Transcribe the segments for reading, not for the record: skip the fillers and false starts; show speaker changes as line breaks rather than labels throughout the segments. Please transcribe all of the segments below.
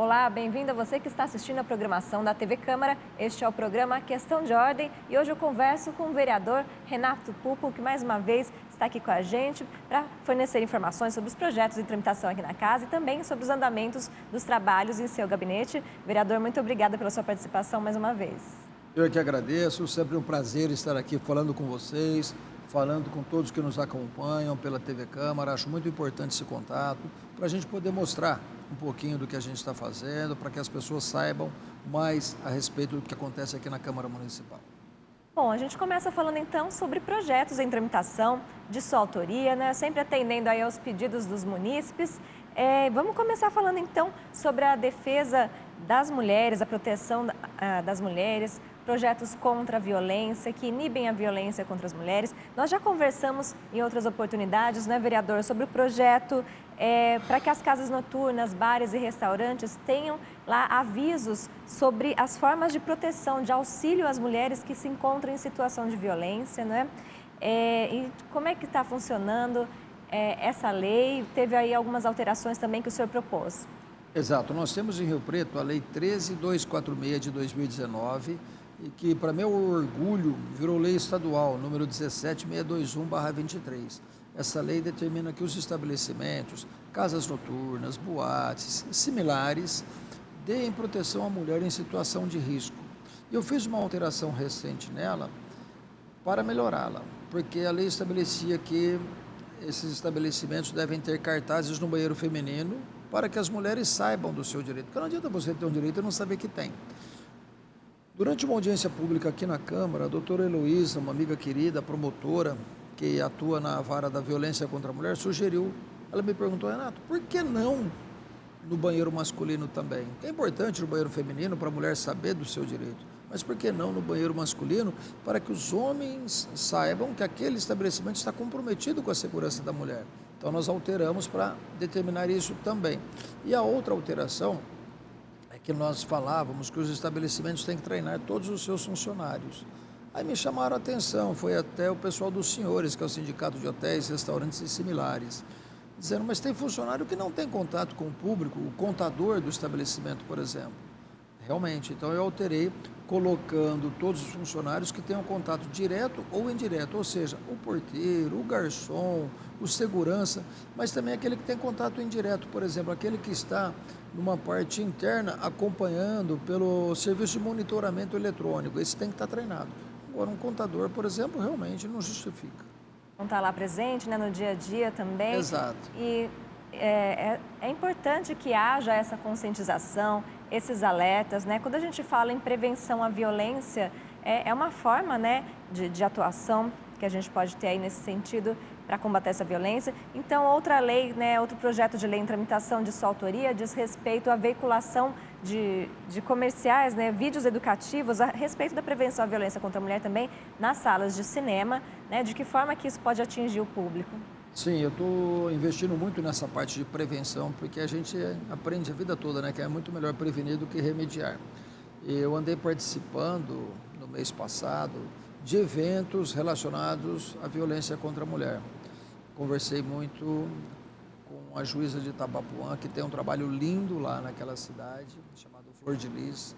Olá, bem-vindo a você que está assistindo a programação da TV Câmara. Este é o programa Questão de Ordem e hoje eu converso com o vereador Renato Pupo, que mais uma vez está aqui com a gente para fornecer informações sobre os projetos em tramitação aqui na casa e também sobre os andamentos dos trabalhos em seu gabinete. Vereador, muito obrigada pela sua participação mais uma vez.
Eu é que agradeço, sempre um prazer estar aqui falando com vocês, falando com todos que nos acompanham pela TV Câmara. Acho muito importante esse contato para a gente poder mostrar um pouquinho do que a gente está fazendo, para que as pessoas saibam mais a respeito do que acontece aqui na Câmara Municipal.
Bom, a gente começa falando então sobre projetos em tramitação de sua autoria, né? Sempre atendendo aí aos pedidos dos munícipes. Vamos começar falando então sobre a defesa das mulheres, a proteção das mulheres, projetos contra a violência, que inibem a violência contra as mulheres. Nós já conversamos em outras oportunidades, né, vereador, sobre o projeto para que as casas noturnas, bares e restaurantes tenham lá avisos sobre as formas de proteção, de auxílio às mulheres que se encontram em situação de violência, né? E como é que está funcionando essa lei? Teve aí algumas alterações também que o senhor propôs.
Exato, nós temos em Rio Preto a Lei 13246 de 2019, e que, para meu orgulho, virou lei estadual, número 17621/23. Essa lei determina que os estabelecimentos, casas noturnas, boates, similares, deem proteção à mulher em situação de risco. E eu fiz uma alteração recente nela para melhorá-la, porque a lei estabelecia que esses estabelecimentos devem ter cartazes no banheiro feminino para que as mulheres saibam do seu direito. Porque não adianta você ter um direito e não saber que tem. Durante uma audiência pública aqui na Câmara, a doutora Heloísa, uma amiga querida, promotora, que atua na vara da violência contra a mulher, sugeriu, ela me perguntou, Renato, por que não no banheiro masculino também? É importante no banheiro feminino para a mulher saber do seu direito, mas por que não no banheiro masculino para que os homens saibam que aquele estabelecimento está comprometido com a segurança da mulher? Então nós alteramos para determinar isso também. E a outra alteração é que nós falávamos que os estabelecimentos têm que treinar todos os seus funcionários. Aí me chamaram a atenção, foi até o pessoal dos senhores, que é o Sindicato de Hotéis, Restaurantes e Similares, dizendo, mas tem funcionário que não tem contato com o público, o contador do estabelecimento, por exemplo. Realmente, então eu alterei colocando todos os funcionários que tenham contato direto ou indireto, ou seja, o porteiro, o garçom, o segurança, mas também aquele que tem contato indireto, por exemplo, aquele que está numa parte interna acompanhando pelo serviço de monitoramento eletrônico, esse tem que estar treinado. Agora, um contador, por exemplo, realmente não justifica.
Não está lá presente, né, no dia a dia também.
Exato.
E é importante que haja essa conscientização, esses alertas, né? Quando a gente fala em prevenção à violência, é uma forma, né, de atuação que a gente pode ter aí nesse sentido para combater essa violência. Então, outra lei, né, outro projeto de lei em tramitação de sua autoria diz respeito à veiculação de comerciais, né, vídeos educativos a respeito da prevenção à violência contra a mulher também nas salas de cinema, né? De que forma que isso pode atingir o público?
Sim, eu estou investindo muito nessa parte de prevenção, porque a gente aprende a vida toda, né, que é muito melhor prevenir do que remediar. Eu andei participando no mês passado de eventos relacionados à violência contra a mulher. Conversei muito com a juíza de Itabapuã, que tem um trabalho lindo lá naquela cidade, chamado Flor de Lis.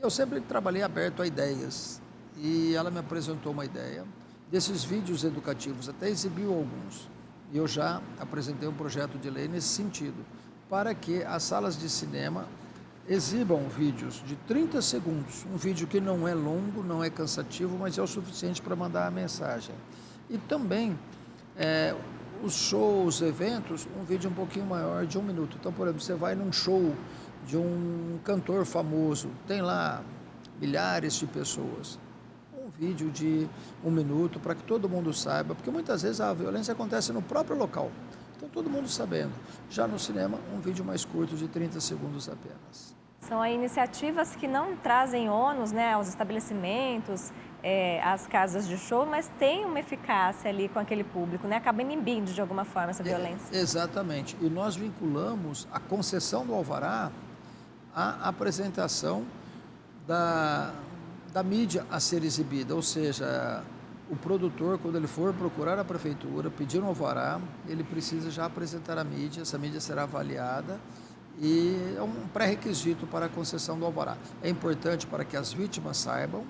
Eu sempre trabalhei aberto a ideias, e ela me apresentou uma ideia desses vídeos educativos, até exibiu alguns. E eu já apresentei um projeto de lei nesse sentido, para que as salas de cinema exibam vídeos de 30 segundos, um vídeo que não é longo, não é cansativo, mas é o suficiente para mandar a mensagem. E também os shows, eventos, um vídeo um pouquinho maior de 1 minuto. Então, por exemplo, você vai num show de um cantor famoso, tem lá milhares de pessoas, um vídeo de 1 minuto para que todo mundo saiba, porque muitas vezes a violência acontece no próprio local, então todo mundo sabendo. Já no cinema, um vídeo mais curto de 30 segundos apenas.
São aí iniciativas que não trazem ônus, né, aos estabelecimentos, às casas de show, mas tem uma eficácia ali com aquele público, né? Acaba inibindo de alguma forma essa violência.
Exatamente. E nós vinculamos a concessão do alvará à apresentação da mídia a ser exibida, ou seja, o produtor, quando ele for procurar a prefeitura, pedir um alvará, ele precisa já apresentar a mídia, essa mídia será avaliada e é um pré-requisito para a concessão do alvará. É importante para que as vítimas saibam,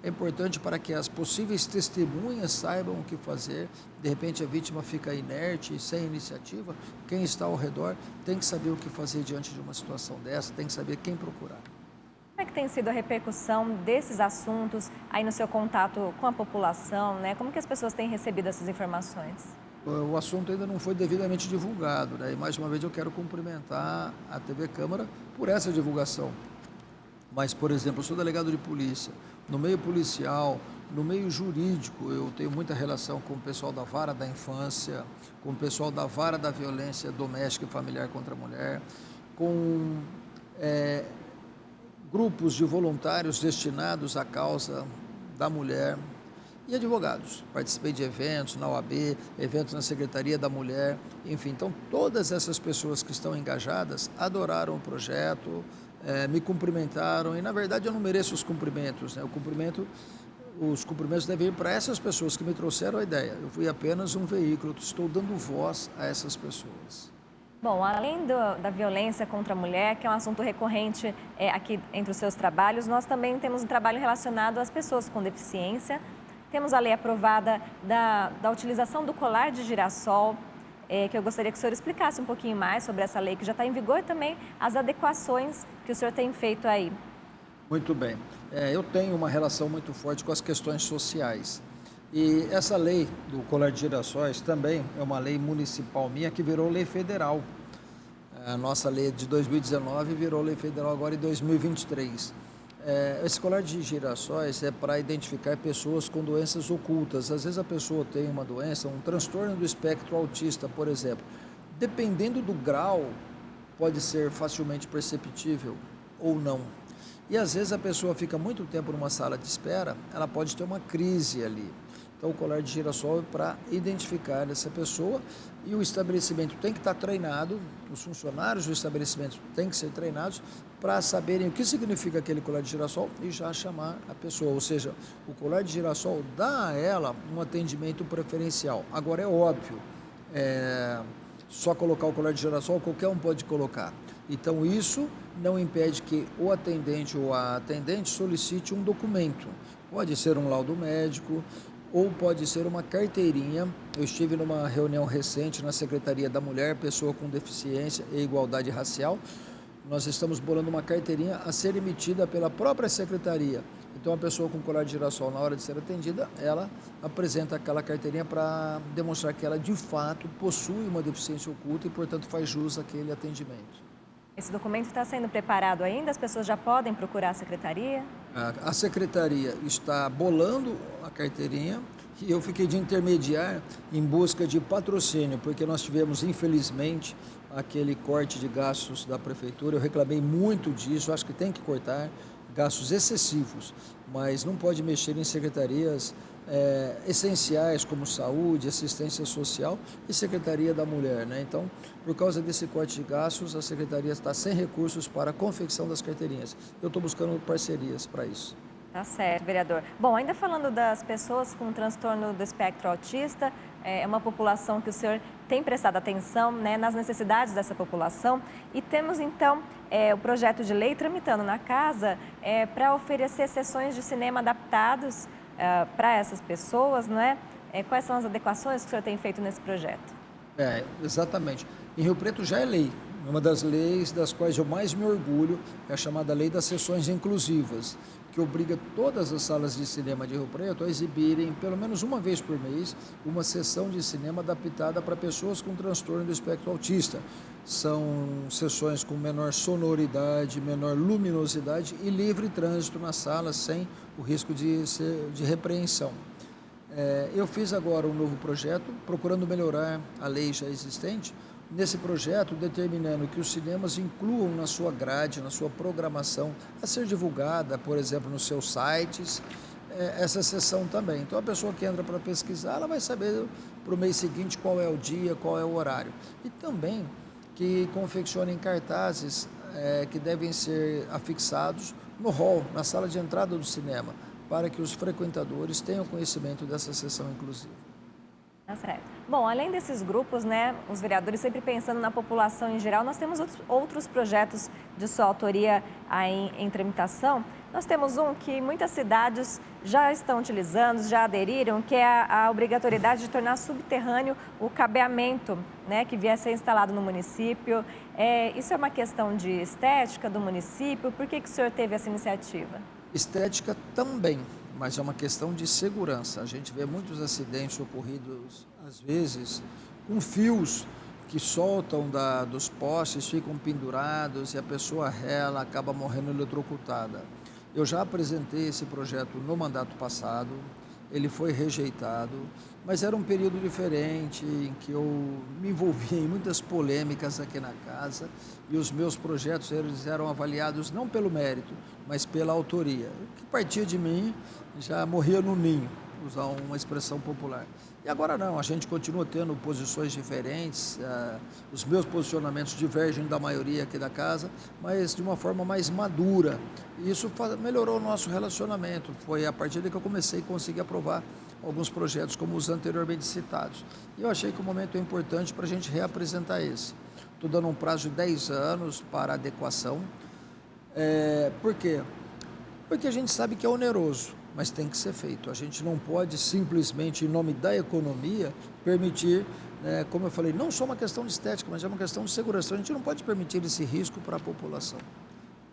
é importante para que as possíveis testemunhas saibam o que fazer. De repente a vítima fica inerte, sem iniciativa. Quem está ao redor tem que saber o que fazer diante de uma situação dessa, tem que saber quem procurar.
Como é que tem sido a repercussão desses assuntos aí no seu contato com a população, né? Como que as pessoas têm recebido essas informações?
O assunto ainda não foi devidamente divulgado, né? E mais uma vez eu quero cumprimentar a TV Câmara por essa divulgação. Mas, por exemplo, eu sou delegado de polícia. No meio policial, no meio jurídico, eu tenho muita relação com o pessoal da vara da infância, com o pessoal da vara da violência doméstica e familiar contra a mulher, com grupos de voluntários destinados à causa da mulher e advogados. Participei de eventos na OAB, eventos na Secretaria da Mulher, enfim. Então, todas essas pessoas que estão engajadas adoraram o projeto, me cumprimentaram e, na verdade, eu não mereço os cumprimentos, né? Os cumprimentos devem ir para essas pessoas que me trouxeram a ideia. Eu fui apenas um veículo, estou dando voz a essas pessoas.
Bom, além da violência contra a mulher, que é um assunto recorrente aqui entre os seus trabalhos, nós também temos um trabalho relacionado às pessoas com deficiência. Temos a lei aprovada da utilização do colar de girassol, que eu gostaria que o senhor explicasse um pouquinho mais sobre essa lei que já está em vigor e também as adequações que o senhor tem feito aí.
Muito bem. Eu tenho uma relação muito forte com as questões sociais. E essa lei do colar de girassóis também é uma lei municipal minha que virou lei federal. A nossa lei de 2019 virou lei federal agora em 2023. Esse colar de girassóis é para identificar pessoas com doenças ocultas. Às vezes a pessoa tem uma doença, um transtorno do espectro autista, por exemplo. Dependendo do grau, pode ser facilmente perceptível ou não. E às vezes a pessoa fica muito tempo numa sala de espera, ela pode ter uma crise ali. Então o colar de girassol é para identificar essa pessoa e o estabelecimento tem que estar treinado, os funcionários do estabelecimento têm que ser treinados para saberem o que significa aquele colar de girassol e já chamar a pessoa. Ou seja, o colar de girassol dá a ela um atendimento preferencial. Agora é óbvio, só colocar o colar de girassol qualquer um pode colocar. Então isso não impede que o atendente ou a atendente solicite um documento. Pode ser um laudo médico ou pode ser uma carteirinha. Eu estive numa reunião recente na Secretaria da Mulher, Pessoa com Deficiência e Igualdade Racial. Nós estamos bolando uma carteirinha a ser emitida pela própria Secretaria. Então, a pessoa com colar de girassol, na hora de ser atendida, ela apresenta aquela carteirinha para demonstrar que ela, de fato, possui uma deficiência oculta e, portanto, faz jus àquele atendimento.
Esse documento está sendo preparado ainda? As pessoas já podem procurar a secretaria?
A secretaria está bolando a carteirinha e eu fiquei de intermediar em busca de patrocínio, porque nós tivemos, infelizmente, aquele corte de gastos da prefeitura. Eu reclamei muito disso, acho que tem que cortar gastos excessivos, mas não pode mexer em secretarias essenciais como saúde, assistência social e Secretaria da Mulher, né? Então, por causa desse corte de gastos, a Secretaria está sem recursos para a confecção das carteirinhas. Eu estou buscando parcerias para isso.
Tá certo, vereador. Bom, ainda falando das pessoas com transtorno do espectro autista, é uma população que o senhor tem prestado atenção, né, nas necessidades dessa população e temos então o projeto de lei tramitando na casa para oferecer sessões de cinema adaptados para essas pessoas, não é? Quais são as adequações que o senhor tem feito nesse projeto?
Exatamente. Em Rio Preto já é lei. Uma das leis das quais eu mais me orgulho é a chamada Lei das Sessões Inclusivas, que obriga todas as salas de cinema de Rio Preto a exibirem, pelo menos uma vez por mês, uma sessão de cinema adaptada para pessoas com transtorno do espectro autista. São sessões com menor sonoridade, menor luminosidade e livre trânsito nas salas, sem o risco de repreensão. Eu fiz agora um novo projeto, procurando melhorar a lei já existente, nesse projeto determinando que os cinemas incluam na sua grade, na sua programação, a ser divulgada, por exemplo, nos seus sites, essa sessão também. Então, a pessoa que entra para pesquisar, ela vai saber para o mês seguinte qual é o dia, qual é o horário. E também que confeccionem cartazes que devem ser afixados no hall, na sala de entrada do cinema, para que os frequentadores tenham conhecimento dessa sessão inclusiva.
Tá certo. Bom, além desses grupos, né, os vereadores sempre pensando na população em geral, nós temos outros projetos de sua autoria aí em tramitação. Nós temos um que muitas cidades já estão utilizando, já aderiram, que é a obrigatoriedade de tornar subterrâneo o cabeamento, né, que vier a ser instalado no município. Isso é uma questão de estética do município? Por que o senhor teve essa iniciativa?
Estética também, mas é uma questão de segurança. A gente vê muitos acidentes ocorridos, às vezes, com fios que soltam dos postes, ficam pendurados e a pessoa rela, acaba morrendo eletrocutada. Eu já apresentei esse projeto no mandato passado, ele foi rejeitado, mas era um período diferente em que eu me envolvia em muitas polêmicas aqui na casa e os meus projetos eles eram avaliados não pelo mérito, mas pela autoria. O que partia de mim já morria no ninho, usar uma expressão popular. E agora não, a gente continua tendo posições diferentes, os meus posicionamentos divergem da maioria aqui da casa, mas de uma forma mais madura. E isso melhorou o nosso relacionamento. Foi a partir daí que eu comecei a conseguir aprovar alguns projetos como os anteriormente citados. E eu achei que o momento é importante para a gente reapresentar esse. Estou dando um prazo de 10 anos para adequação. Por quê? Porque a gente sabe que é oneroso, mas tem que ser feito. A gente não pode simplesmente, em nome da economia, permitir, como eu falei, não só uma questão de estética, mas é uma questão de segurança. A gente não pode permitir esse risco para a população.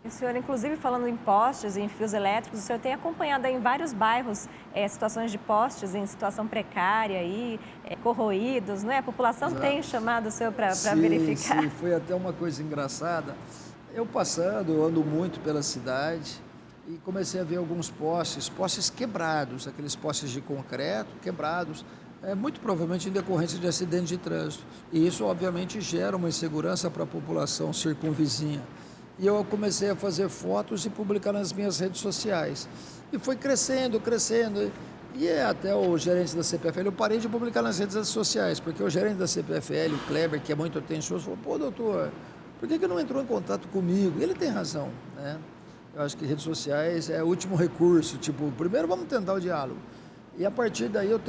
O senhor, inclusive, falando em postes e em fios elétricos, o senhor tem acompanhado em vários bairros situações de postes em situação precária, aí, corroídos, não é? A população
Exato.
Tem chamado o senhor para verificar.
Sim, foi até uma coisa engraçada. Eu ando muito pela cidade e comecei a ver alguns postes quebrados, aqueles postes de concreto quebrados, muito provavelmente em decorrência de acidente de trânsito. E isso, obviamente, gera uma insegurança para a população circunvizinha. E eu comecei a fazer fotos e publicar nas minhas redes sociais. E foi crescendo. E até o gerente da CPFL, eu parei de publicar nas redes sociais, porque o gerente da CPFL, o Kleber, que é muito atencioso, falou: pô, doutor, por que não entrou em contato comigo? E ele tem razão, né? Eu acho que redes sociais é o último recurso. Tipo, primeiro vamos tentar o diálogo. E a partir daí eu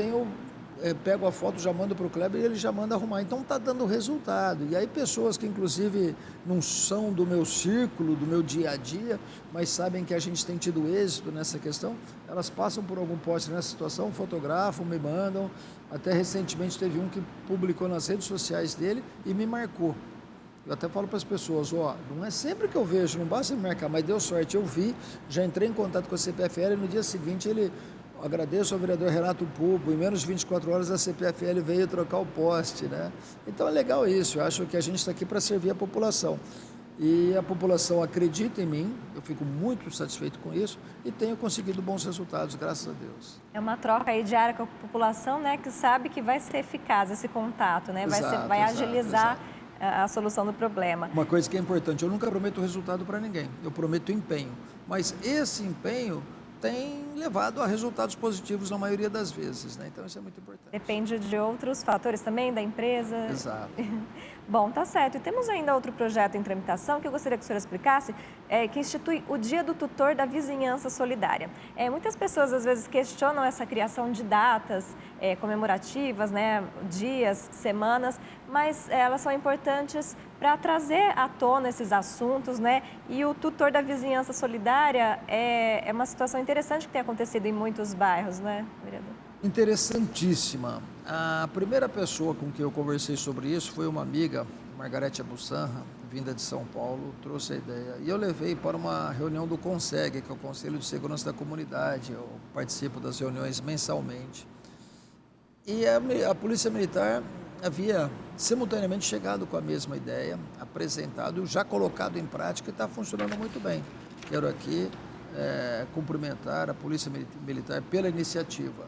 pego a foto, já mando para o Kleber e ele já manda arrumar. Então está dando resultado. E aí pessoas que inclusive não são do meu círculo, do meu dia a dia, mas sabem que a gente tem tido êxito nessa questão, elas passam por algum poste nessa situação, fotografam, me mandam. Até recentemente teve um que publicou nas redes sociais dele e me marcou. Eu até falo para as pessoas, não é sempre que eu vejo, não basta me marcar, mas deu sorte, eu vi, já entrei em contato com a CPFL e no dia seguinte agradeço ao vereador Renato Pupo, em menos de 24 horas a CPFL veio trocar o poste, né? Então é legal isso, eu acho que a gente está aqui para servir a população. E a população acredita em mim, eu fico muito satisfeito com isso e tenho conseguido bons resultados, graças a Deus.
É uma troca aí diária com a população, né, que sabe que vai ser eficaz esse contato, né? Vai agilizar a solução do problema.
Uma coisa que é importante, eu nunca prometo resultado para ninguém, eu prometo empenho, mas esse empenho tem levado a resultados positivos na maioria das vezes, né? Então isso é muito importante.
Depende de outros fatores também da empresa.
Exato.
Bom, tá certo. E temos ainda outro projeto em tramitação que eu gostaria que o senhor explicasse, que institui o Dia do Tutor da Vizinhança Solidária. Muitas pessoas às vezes questionam essa criação de datas comemorativas, né, dias, semanas, mas elas são importantes para trazer à tona esses assuntos, né? E o tutor da vizinhança solidária é uma situação interessante que tem acontecido em muitos bairros, né, vereador?
Interessantíssima. A primeira pessoa com quem eu conversei sobre isso foi uma amiga, Margarete Abussanra, vinda de São Paulo, trouxe a ideia. E eu levei para uma reunião do CONSEG, que é o Conselho de Segurança da Comunidade. Eu participo das reuniões mensalmente. E a Polícia Militar havia simultaneamente chegado com a mesma ideia, apresentado, já colocado em prática e está funcionando muito bem. Quero aqui cumprimentar a Polícia Militar pela iniciativa.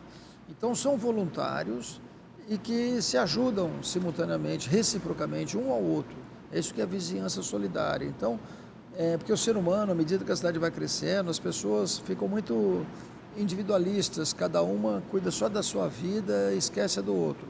Então são voluntários e que se ajudam simultaneamente, reciprocamente, um ao outro. É isso que é a vizinhança solidária. Então, porque o ser humano, à medida que a cidade vai crescendo, as pessoas ficam muito individualistas, cada uma cuida só da sua vida e esquece a do outro.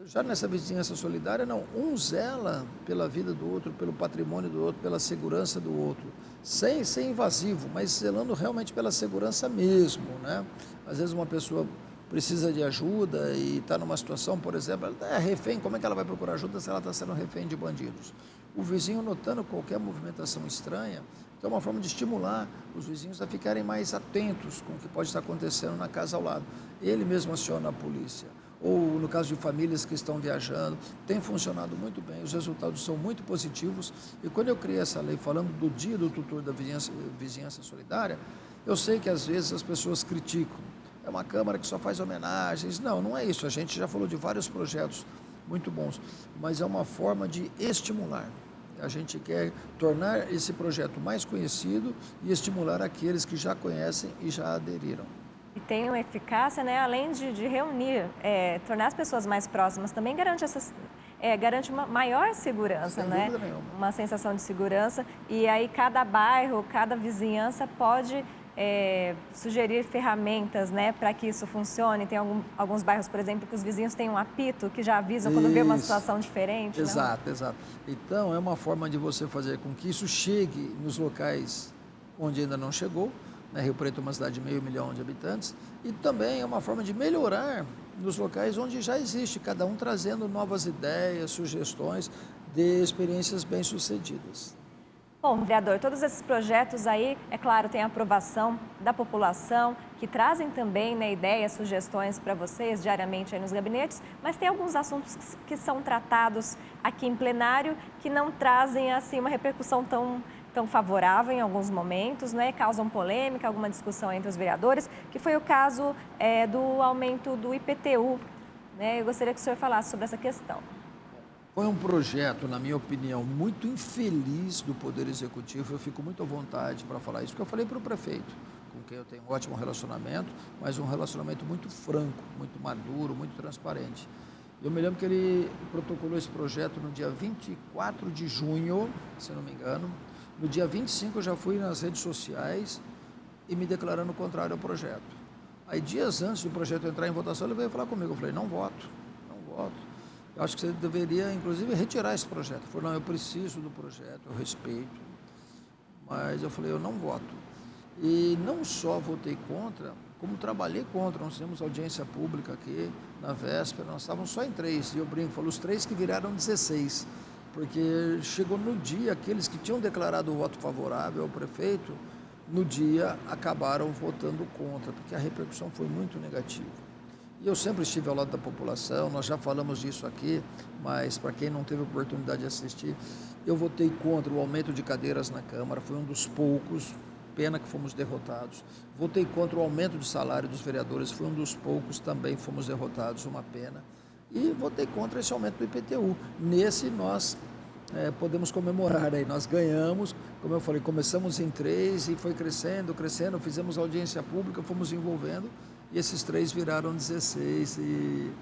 Já nessa vizinhança solidária, não, um zela pela vida do outro, pelo patrimônio do outro, pela segurança do outro, sem ser invasivo, mas zelando realmente pela segurança mesmo, né? Às vezes uma pessoa precisa de ajuda e está numa situação, por exemplo, ela é refém, como é que ela vai procurar ajuda se ela está sendo refém de bandidos? O vizinho notando qualquer movimentação estranha, então é uma forma de estimular os vizinhos a ficarem mais atentos com o que pode estar acontecendo na casa ao lado. Ele mesmo aciona a polícia. Ou no caso de famílias que estão viajando, tem funcionado muito bem, os resultados são muito positivos. E quando eu criei essa lei falando do dia do tutor da vizinhança solidária, eu sei que às vezes as pessoas criticam. É uma Câmara que só faz homenagens. Não, não é isso. A gente já falou de vários projetos muito bons, mas é uma forma de estimular. A gente quer tornar esse projeto mais conhecido e estimular aqueles que já conhecem e já aderiram.
E tem uma eficácia, né? Além de reunir, tornar as pessoas mais próximas, também garante uma maior segurança,
Sem
né?
dúvida nenhuma.
Uma sensação de segurança. E aí cada bairro, cada vizinhança pode sugerir ferramentas, né, para que isso funcione. Tem alguns bairros, por exemplo, que os vizinhos têm um apito que já avisam quando vê uma situação diferente.
Exato, exato. Então, é uma forma de você fazer com que isso chegue nos locais onde ainda não chegou. Né? Rio Preto é uma cidade de 500 mil de habitantes. E também é uma forma de melhorar nos locais onde já existe, cada um trazendo novas ideias, sugestões de experiências bem-sucedidas.
Bom, vereador, todos esses projetos aí, é claro, têm a aprovação da população, que trazem também, né, ideias, sugestões para vocês diariamente aí nos gabinetes, mas tem alguns assuntos que são tratados aqui em plenário que não trazem assim uma repercussão tão favorável em alguns momentos, né? Causam polêmica, alguma discussão entre os vereadores, que foi o caso do aumento do IPTU. Né? Eu gostaria que o senhor falasse sobre essa questão.
Foi um projeto, na minha opinião, muito infeliz do Poder Executivo. Eu fico muito à vontade para falar isso, porque eu falei para o prefeito, com quem eu tenho um ótimo relacionamento, mas um relacionamento muito franco, muito maduro, muito transparente. Eu me lembro que ele protocolou esse projeto no dia 24 de junho, se não me engano. No dia 25 eu já fui nas redes sociais e me declarando contrário ao projeto. Aí dias antes do projeto entrar em votação, ele veio falar comigo. Eu falei, não voto. Eu acho que você deveria, inclusive, retirar esse projeto. Ele falou, não, eu preciso do projeto, eu respeito. Mas eu falei, eu não voto. E não só votei contra, como trabalhei contra. Nós fizemos audiência pública aqui, na véspera, nós estávamos só em 3. E eu brinco, falo, os 3 que viraram 16. Porque chegou no dia, aqueles que tinham declarado o voto favorável ao prefeito, no dia acabaram votando contra, porque a repercussão foi muito negativa. E eu sempre estive ao lado da população, nós já falamos disso aqui, mas para quem não teve oportunidade de assistir, eu votei contra o aumento de cadeiras na Câmara, foi um dos poucos, pena que fomos derrotados. Votei contra o aumento de salário dos vereadores, foi um dos poucos, também fomos derrotados, uma pena. E votei contra esse aumento do IPTU. Nesse nós podemos comemorar, aí nós ganhamos, como eu falei, começamos em 3 e foi crescendo, fizemos audiência pública, fomos envolvendo. E esses 3 viraram 16 e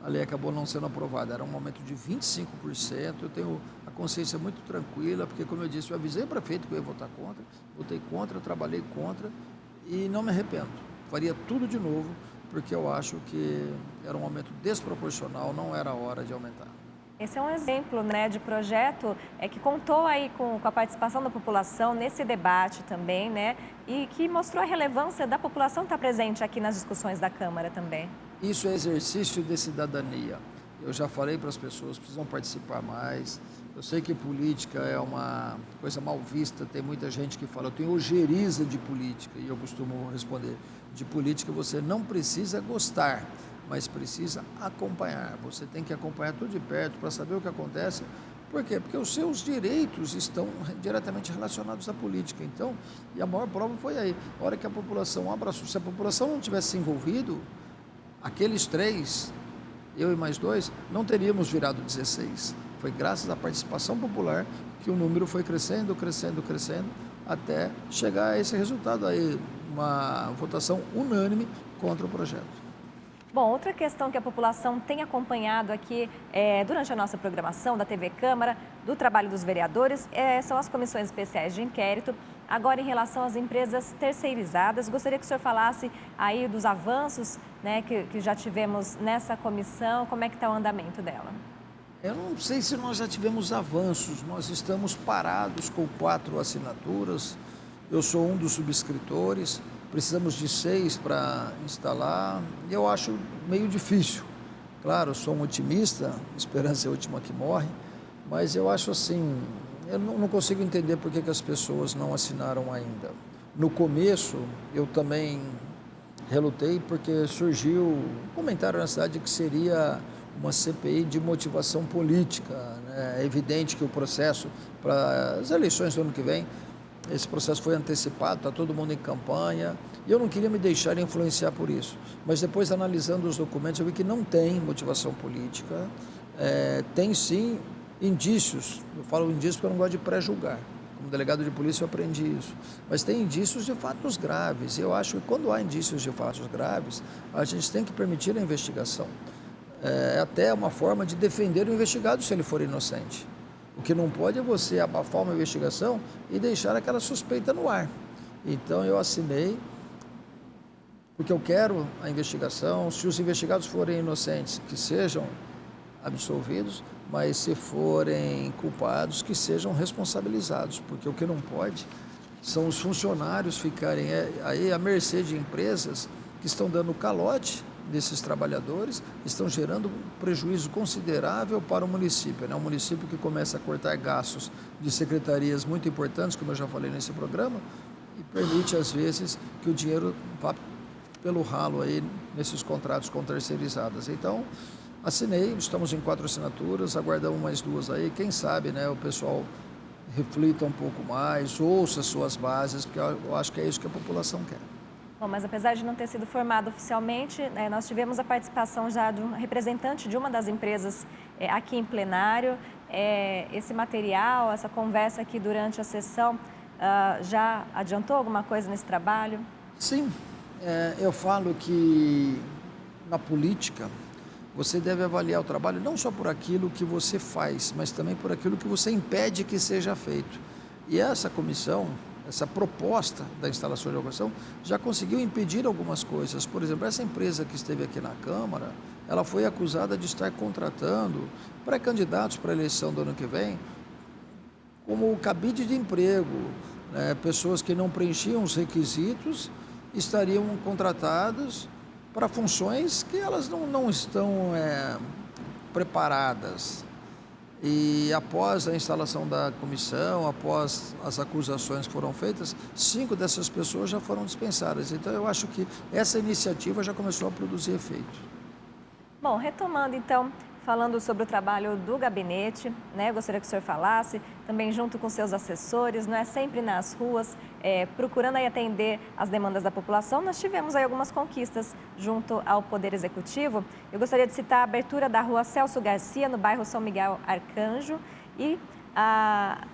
a lei acabou não sendo aprovada. Era um aumento de 25%. Eu tenho a consciência muito tranquila, porque, como eu disse, eu avisei o prefeito que eu ia votar contra, votei contra, trabalhei contra e não me arrependo. Faria tudo de novo, porque eu acho que era um aumento desproporcional, não era a hora de aumentar.
Esse é um exemplo, né, de projeto que contou aí com a participação da população nesse debate também, né, e que mostrou a relevância da população estar presente aqui nas discussões da Câmara também.
Isso é exercício de cidadania. Eu já falei para as pessoas, precisam participar mais. Eu sei que política é uma coisa mal vista, tem muita gente que fala, eu tenho ojeriza de política, e eu costumo responder, de política você não precisa gostar, mas precisa acompanhar. Você tem que acompanhar tudo de perto para saber o que acontece. Por quê? Porque os seus direitos estão diretamente relacionados à política. Então, e a maior prova foi aí. A hora que a população abraçou. Se a população não tivesse se envolvido, aqueles 3, eu e mais 2, não teríamos virado 16. Foi graças à participação popular que o número foi crescendo, até chegar a esse resultado aí, uma votação unânime contra o projeto.
Bom, outra questão que a população tem acompanhado aqui durante a nossa programação da TV Câmara, do trabalho dos vereadores, são as comissões especiais de inquérito. Agora, em relação às empresas terceirizadas, gostaria que o senhor falasse aí dos avanços, né, que já tivemos nessa comissão, como é que está o andamento dela?
Eu não sei se nós já tivemos avanços, nós estamos parados com 4 assinaturas, eu sou um dos subscritores, precisamos de 6 para instalar, e eu acho meio difícil. Claro, eu sou um otimista, esperança é a última que morre, mas eu acho assim, eu não consigo entender por que as pessoas não assinaram ainda. No começo, eu também relutei porque surgiu um comentário na cidade que seria uma CPI de motivação política, né? É evidente que o processo para as eleições do ano que vem, esse processo foi antecipado, está todo mundo em campanha, e eu não queria me deixar influenciar por isso. Mas depois, analisando os documentos, eu vi que não tem motivação política, tem sim indícios, eu falo indícios porque eu não gosto de pré-julgar. Como delegado de polícia eu aprendi isso. Mas tem indícios de fatos graves. E eu acho que quando há indícios de fatos graves, a gente tem que permitir a investigação. É até uma forma de defender o investigado se ele for inocente. O que não pode é você abafar uma investigação e deixar aquela suspeita no ar. Então eu assinei, porque eu quero a investigação. Se os investigados forem inocentes, que sejam absolvidos, mas se forem culpados, que sejam responsabilizados, porque o que não pode são os funcionários ficarem aí à mercê de empresas que estão dando calote desses trabalhadores, estão gerando um prejuízo considerável para o município, né? Um município que começa a cortar gastos de secretarias muito importantes, como eu já falei nesse programa, e permite às vezes que o dinheiro vá pelo ralo aí nesses contratos com terceirizadas. Então, assinei, estamos em 4 assinaturas, aguardamos mais 2 aí, quem sabe, né, o pessoal reflita um pouco mais, ouça suas bases, porque eu acho que é isso que a população quer.
Bom, mas apesar de não ter sido formado oficialmente, nós tivemos a participação já de um representante de uma das empresas aqui em plenário. Esse material, essa conversa aqui durante a sessão, já adiantou alguma coisa nesse trabalho?
Sim, eu falo que na política você deve avaliar o trabalho não só por aquilo que você faz, mas também por aquilo que você impede que seja feito. E essa comissão, essa proposta da instalação de locação já conseguiu impedir algumas coisas. Por exemplo, essa empresa que esteve aqui na Câmara, ela foi acusada de estar contratando pré-candidatos para a eleição do ano que vem como cabide de emprego, né? Pessoas que não preenchiam os requisitos estariam contratadas para funções que elas não estão preparadas. E após a instalação da comissão, após as acusações que foram feitas, 5 dessas pessoas já foram dispensadas. Então eu acho que essa iniciativa já começou a produzir efeito.
Bom, retomando então, falando sobre o trabalho do gabinete, né? Gostaria que o senhor falasse, também junto com seus assessores, não é sempre nas ruas, procurando aí atender as demandas da população. Nós tivemos aí algumas conquistas junto ao Poder Executivo. Eu gostaria de citar a abertura da rua Celso Garcia, no bairro São Miguel Arcanjo, e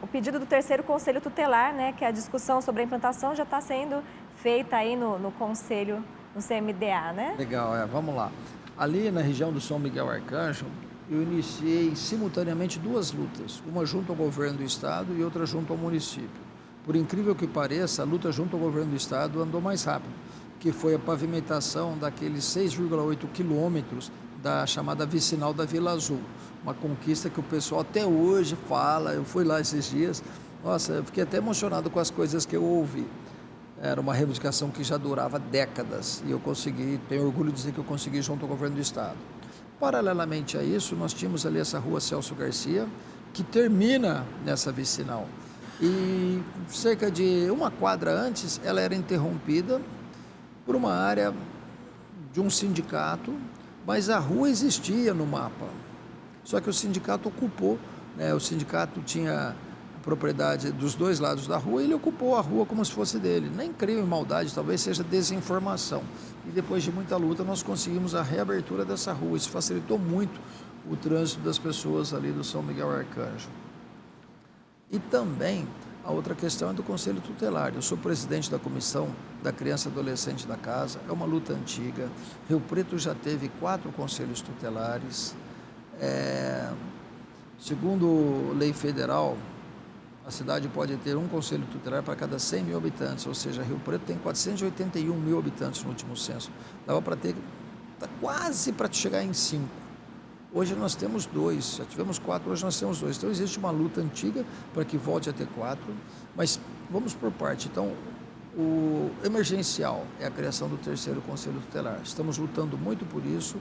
o pedido do 3º Conselho Tutelar, né? Que a discussão sobre a implantação já está sendo feita aí no Conselho, no CMDA, né?
Legal, vamos lá. Ali na região do São Miguel Arcanjo, eu iniciei simultaneamente 2 lutas, uma junto ao governo do estado e outra junto ao município. Por incrível que pareça, a luta junto ao governo do estado andou mais rápido, que foi a pavimentação daqueles 6,8 quilômetros da chamada vicinal da Vila Azul. Uma conquista que o pessoal até hoje fala, eu fui lá esses dias, nossa, eu fiquei até emocionado com as coisas que eu ouvi. Era uma reivindicação que já durava décadas e eu consegui, tenho orgulho de dizer que eu consegui junto ao governo do estado. Paralelamente a isso, nós tínhamos ali essa rua Celso Garcia, que termina nessa vicinal. E cerca de 1 quadra antes, ela era interrompida por uma área de um sindicato, mas a rua existia no mapa. Só que o sindicato ocupou, né? O sindicato tinha propriedade dos 2 lados da rua, e ele ocupou a rua como se fosse dele. Nem creio em maldade, talvez seja desinformação. E depois de muita luta, nós conseguimos a reabertura dessa rua. Isso facilitou muito o trânsito das pessoas ali do São Miguel Arcanjo. E também a outra questão é do Conselho Tutelar. Eu sou presidente da Comissão da Criança e Adolescente da Casa, é uma luta antiga. Rio Preto já teve 4 conselhos tutelares. Segundo lei federal, a cidade pode ter um conselho tutelar para cada 100 mil habitantes, ou seja, Rio Preto tem 481 mil habitantes no último censo. Dava para ter, quase para chegar em 5. Hoje nós temos 2, já tivemos 4, hoje nós temos 2. Então existe uma luta antiga para que volte a ter 4, mas vamos por parte. Então, O emergencial é a criação do terceiro conselho tutelar. Estamos lutando muito por isso.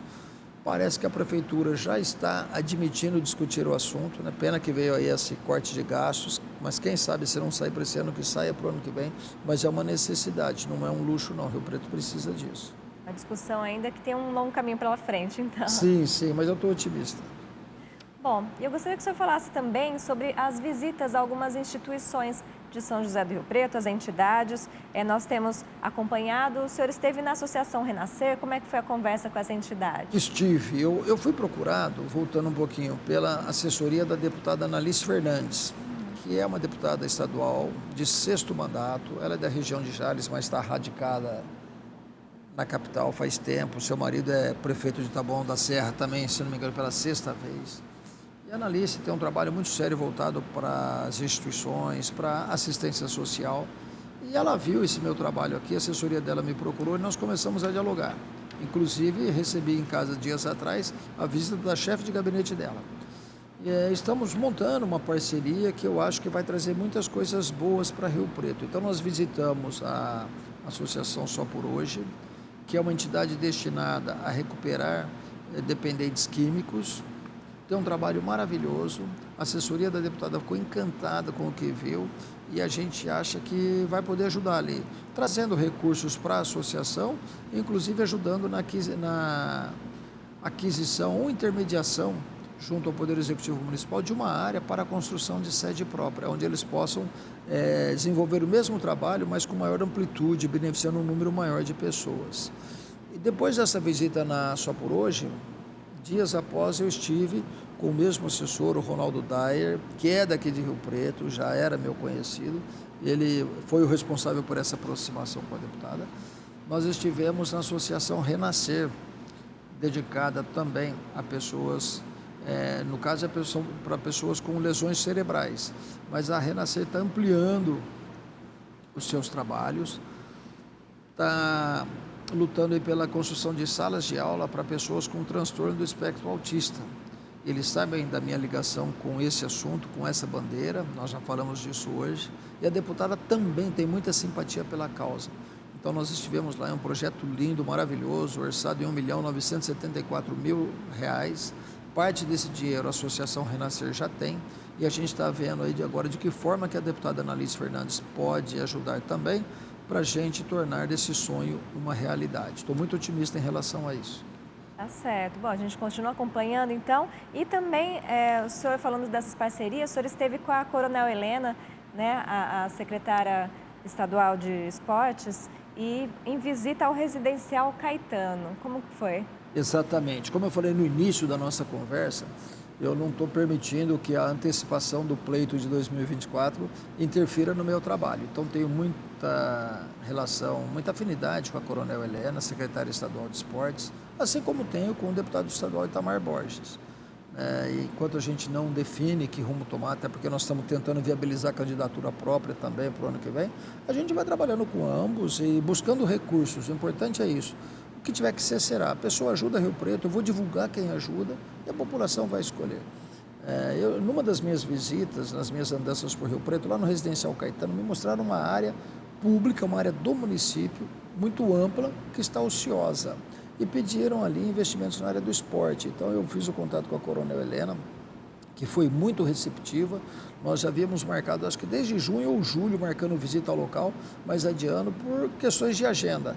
Parece que a prefeitura já está admitindo discutir o assunto, né? Pena que veio aí esse corte de gastos, mas quem sabe se não sair para esse ano, que saia para o ano que vem, mas é uma necessidade, não é um luxo não, Rio Preto precisa disso.
A discussão ainda que tem um longo caminho pela frente, então.
Sim, mas eu estou otimista.
Bom, eu gostaria que o senhor falasse também sobre as visitas a algumas instituições de São José do Rio Preto, as entidades. Nós temos acompanhado, o senhor esteve na Associação Renascer, como é que foi a conversa com essa entidade?
Estive, eu fui procurado, voltando um pouquinho, pela assessoria da deputada Analice Fernandes, que é uma deputada estadual de 6º mandato, ela é da região de Jales, mas está radicada na capital faz tempo, seu marido é prefeito de Taboão da Serra também, se não me engano, pela 6ª vez. E a Analice tem um trabalho muito sério voltado para as instituições, para assistência social. E ela viu esse meu trabalho aqui, a assessoria dela me procurou e nós começamos a dialogar. Inclusive, recebi em casa dias atrás a visita da chefe de gabinete dela. E, estamos montando uma parceria que eu acho que vai trazer muitas coisas boas para Rio Preto. Então, nós visitamos a Associação Só por Hoje, que é uma entidade destinada a recuperar dependentes químicos. Tem um trabalho maravilhoso, a assessoria da deputada ficou encantada com o que viu e a gente acha que vai poder ajudar ali, trazendo recursos para a associação, inclusive ajudando na aquisição ou intermediação junto ao Poder Executivo Municipal de uma área para a construção de sede própria, onde eles possam desenvolver o mesmo trabalho, mas com maior amplitude, beneficiando um número maior de pessoas. E depois dessa visita na Só por Hoje, dias após eu estive com o mesmo assessor, o Ronaldo Dyer, que é daqui de Rio Preto, já era meu conhecido, ele foi o responsável por essa aproximação com a deputada. Nós estivemos na Associação Renascer, dedicada também a pessoas, no caso para pessoas com lesões cerebrais, mas a Renascer está ampliando os seus trabalhos, está lutando aí pela construção de salas de aula para pessoas com transtorno do espectro autista. Eles sabem da minha ligação com esse assunto, com essa bandeira, nós já falamos disso hoje, e a deputada também tem muita simpatia pela causa. Então nós estivemos lá, é um projeto lindo, maravilhoso, orçado em R$1.974.000. Parte desse dinheiro a Associação Renascer já tem, e a gente está vendo aí agora de que forma que a deputada Analice Fernandes pode ajudar também, para a gente tornar desse sonho uma realidade. Estou muito otimista em relação a isso.
Tá certo. Bom, a gente continua acompanhando, então. E também, o senhor falando dessas parcerias, o senhor esteve com a Coronel Helena, né, a secretária estadual de esportes, e em visita ao residencial Caetano. Como que foi?
Exatamente. Como eu falei no início da nossa conversa, eu não estou permitindo que a antecipação do pleito de 2024 interfira no meu trabalho. Então, tenho muita relação, muita afinidade com a Coronel Helena, secretária estadual de esportes, assim como tenho com o deputado estadual Itamar Borges. Enquanto a gente não define que rumo tomar, até porque nós estamos tentando viabilizar a candidatura própria também para o ano que vem, a gente vai trabalhando com ambos e buscando recursos. O importante é isso. O que tiver que ser, será. A pessoa ajuda Rio Preto, eu vou divulgar quem ajuda e a população vai escolher. Numa das minhas visitas, nas minhas andanças por Rio Preto, lá no Residencial Caetano, me mostraram uma área pública, uma área do município, muito ampla, que está ociosa. E pediram ali investimentos na área do esporte. Então eu fiz o contato com a Coronel Helena, que foi muito receptiva. Nós já havíamos marcado, acho que desde junho ou julho, marcando visita ao local, mas adiando por questões de agenda.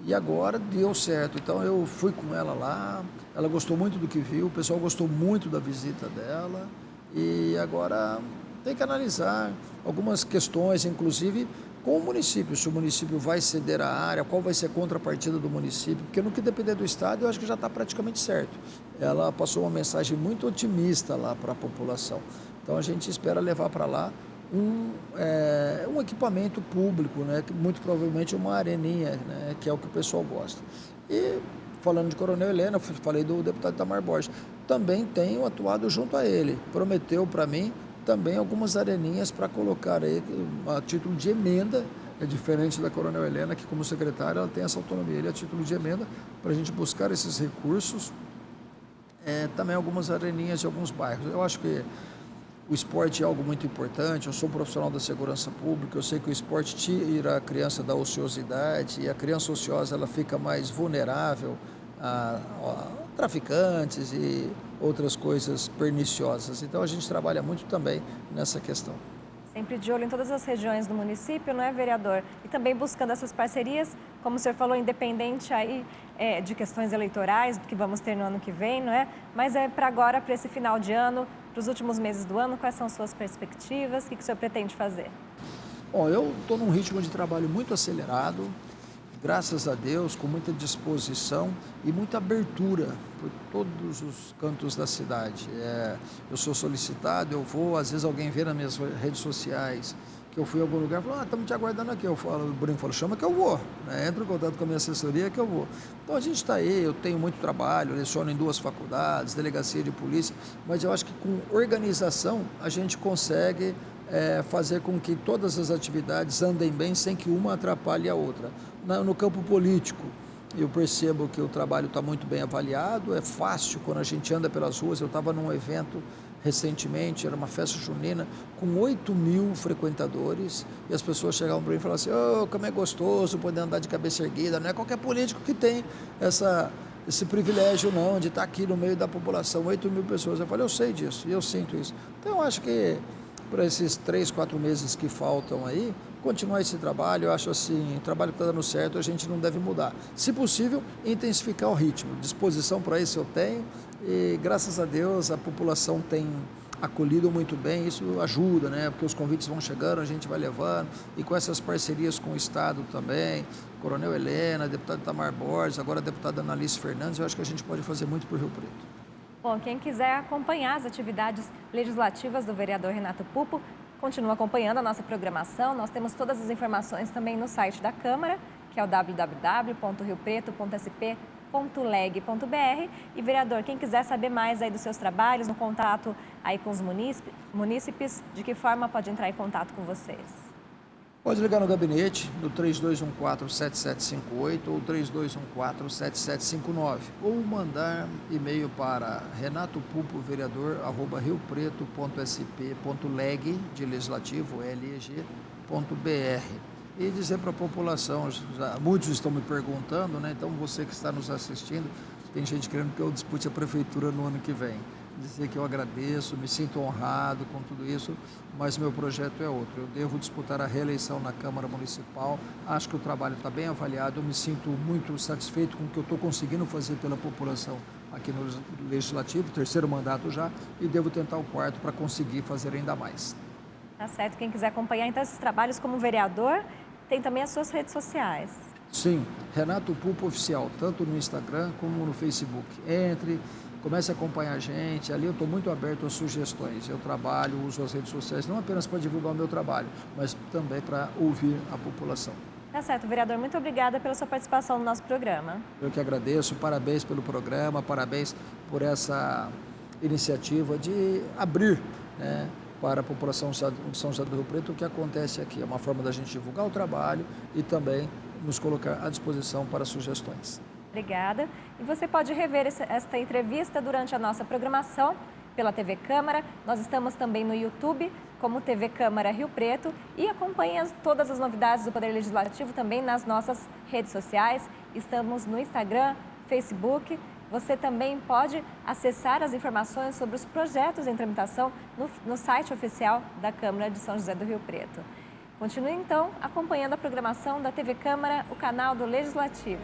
E agora deu certo. Então eu fui com ela lá, ela gostou muito do que viu, o pessoal gostou muito da visita dela. E agora tem que analisar algumas questões, inclusive com o município, se o município vai ceder a área, qual vai ser a contrapartida do município, porque no que depender do estado, eu acho que já está praticamente certo. Ela passou uma mensagem muito otimista lá para a população. Então a gente espera levar para lá um equipamento público, né, muito provavelmente uma areninha, né, que é o que o pessoal gosta. E falando de Coronel Helena, falei do deputado Itamar Borges, também tenho atuado junto a ele, prometeu para mim também algumas areninhas para colocar aí a título de emenda, é diferente da Coronel Helena, que como secretária ela tem essa autonomia, ele a título de emenda, para a gente buscar esses recursos, também algumas areninhas de alguns bairros. Eu acho que O esporte é algo muito importante, eu sou profissional da segurança pública, eu sei que o esporte tira a criança da ociosidade e a criança ociosa ela fica mais vulnerável a traficantes e outras coisas perniciosas. Então a gente trabalha muito também nessa questão.
Sempre de olho em todas as regiões do município, não é, vereador? E também buscando essas parcerias, como o senhor falou, independente aí de questões eleitorais que vamos ter no ano que vem, não é? Mas é para agora, para esse final de ano, para os últimos meses do ano, quais são suas perspectivas? O que o senhor pretende fazer?
Bom, eu estou num ritmo de trabalho muito acelerado, graças a Deus, com muita disposição e muita abertura por todos os cantos da cidade. Eu sou solicitado, eu vou, às vezes alguém vê nas minhas redes sociais que eu fui em algum lugar e fala, estamos te aguardando aqui. O Bruno fala, chama que eu vou, né? Entra em contato com a minha assessoria que eu vou. Então a gente está aí, eu tenho muito trabalho, leciono em 2 faculdades, delegacia de polícia, mas eu acho que com organização a gente consegue fazer com que todas as atividades andem bem sem que uma atrapalhe a outra. No campo político, eu percebo que o trabalho está muito bem avaliado, é fácil quando a gente anda pelas ruas. Eu estava num evento recentemente, era uma festa junina, com 8.000 frequentadores, e as pessoas chegavam para mim e falavam assim, como é gostoso poder andar de cabeça erguida, não é qualquer político que tem esse privilégio não, de estar aqui no meio da população, 8.000 pessoas. Eu falei, eu sei disso, e eu sinto isso. Então eu acho que para esses 3, 4 meses que faltam aí, continuar esse trabalho, eu acho assim, o trabalho que está dando certo, a gente não deve mudar. Se possível, intensificar o ritmo. Disposição para isso eu tenho e, graças a Deus, a população tem acolhido muito bem, isso ajuda, né? Porque os convites vão chegando, a gente vai levando, e com essas parcerias com o Estado também, Coronel Helena, deputado Itamar Borges, agora a deputada Analice Fernandes, eu acho que a gente pode fazer muito por Rio Preto.
Bom, quem quiser acompanhar as atividades legislativas do vereador Renato Pupo, continua acompanhando a nossa programação. Nós temos todas as informações também no site da Câmara, que é o www.riopreto.sp.leg.br. E, vereador, quem quiser saber mais aí dos seus trabalhos, no contato aí com os munícipes, de que forma pode entrar em contato com vocês?
Pode ligar no gabinete, no 3214-7758 ou 3214-7759, ou mandar e-mail para renatopupo.vereador@riopreto.sp.leg, de legislativo, leg.br. E dizer para a população, muitos estão me perguntando, né? Então você que está nos assistindo, tem gente querendo que eu dispute a prefeitura no ano que vem. Dizer que eu agradeço, me sinto honrado com tudo isso, mas meu projeto é outro. Eu devo disputar a reeleição na Câmara Municipal, acho que o trabalho está bem avaliado, eu me sinto muito satisfeito com o que eu estou conseguindo fazer pela população aqui no Legislativo, 3º mandato já, e devo tentar o 4º para conseguir fazer ainda mais.
Tá certo, quem quiser acompanhar então esses trabalhos como vereador, tem também as suas redes sociais.
Sim, Renato Pupo Oficial, tanto no Instagram como no Facebook. Entre, comece a acompanhar a gente, ali eu estou muito aberto às sugestões. Eu trabalho, uso as redes sociais não apenas para divulgar o meu trabalho, mas também para ouvir a população.
Tá certo, vereador, muito obrigada pela sua participação no nosso programa.
Eu que agradeço, parabéns pelo programa, parabéns por essa iniciativa de abrir, né, para a população de São José do Rio Preto o que acontece aqui. É uma forma da gente divulgar o trabalho e também nos colocar à disposição para sugestões.
Obrigada. E você pode rever esta entrevista durante a nossa programação pela TV Câmara. Nós estamos também no YouTube, como TV Câmara Rio Preto, e acompanhe todas as novidades do Poder Legislativo também nas nossas redes sociais. Estamos no Instagram, Facebook. Você também pode acessar as informações sobre os projetos em tramitação no site oficial da Câmara de São José do Rio Preto. Continue, então, acompanhando a programação da TV Câmara, o canal do Legislativo.